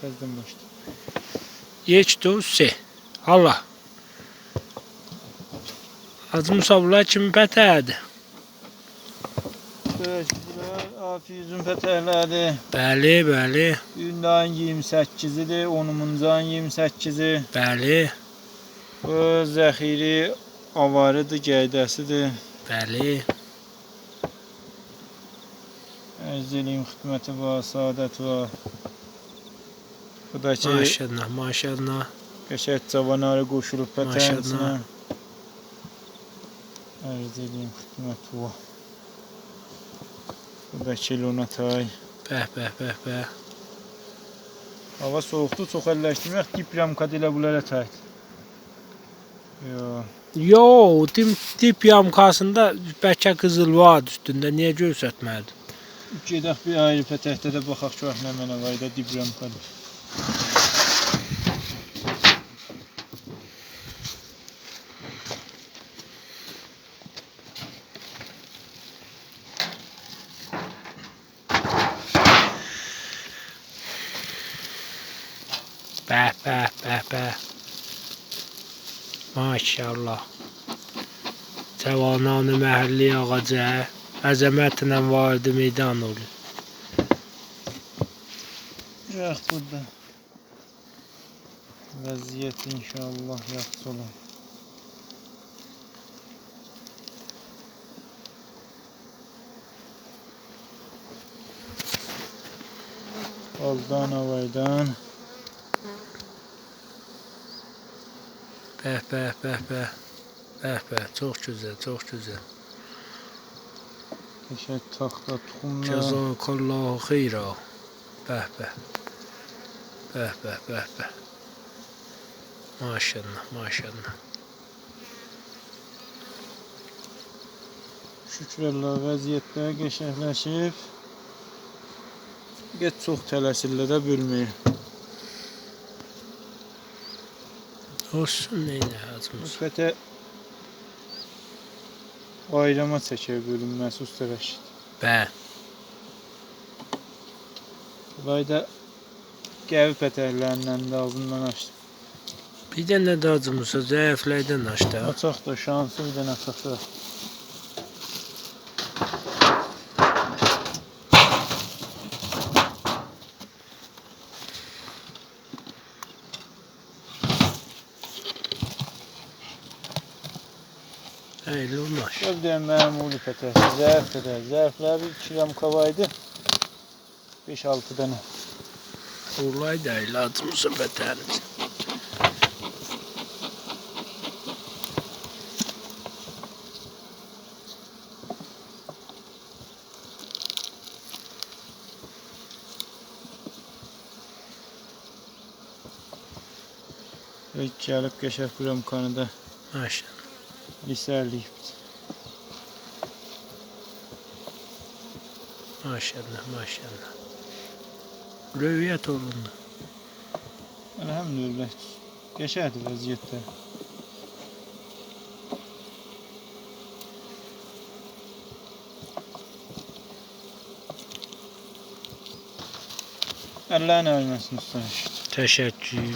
Tezden başla. Yeçtu se. Allah. Az musabla kim pətədi? Bura afiyüzün pətəhlədi. Bəli, bəli, Gündən 28-idir, 10-undan 28-i. bəli, Bu zəxiri avarıdır, gəydəsidir. bəli. Ərz eləyim xidməti var, saadət var. Bu da ki, Maşallah, maşallah. qəşət cavanları qoşulub pətəhinə. Maşallah. Ərz eləyim xidməti var. Bu da kilonatay. Bəh, bəh, bəh, bəh. Hava soğuqdur, çox əlləşdirmək, dip ramkad elə bunlara təyid. Yox. Yo, dip yamkasında bəlkə qızıl var üstündə. Niyə göstərmədin? Gedək bir ayrı pətəhdə də baxaq ki, nə mənə var da dip ramkad. Bəh, bəh, bəh, bəh. Maşallah. Cavananı məhəlli ağaca əzəmətlə vardı meydan olur. Yox burada. Vəziyyət inşallah yaxşı olur. Aldan havaydan. Bəh, bəh, bəh, bəh. Bəh, bəh, çox gözəl, çox gözəl. Qəşət taxta tuxumla. Cəzakallahu xeyra. Bəh, bəh. Bəh, bəh, bəh, bəh. Maşallah, maşallah. Şükür Allah vəziyyətlər qəşəkləşib. Get çox tələsirlər də bölməyir. Olsun neynə hacımız. Müsbətə ayrama çəkər bölünməsi usta Rəşid. Bəh. Burayda qəvi pətəhlərindən də ağzından açdım. Bir dənə də hacımızsa zəiflərdən açdı. Açaq da şansı bir dənə açaq da. Əyli olmaz. Göz deyən məmuli pətəhli, zəif də. Zəiflər bir 2 gram kavaydı. 5-6 dənə. Olaydı əyli hacımızsa bətərimiz. İlk gəlib qəşək gram kanıda Maşallah. lisərliyib. Maşallah, maşallah. Röviyət olundu. Əlhəmdülillah. Qəşəkdir vəziyyətdə. Əllərin əyilməsin usta Rəşid. Təşəkkür.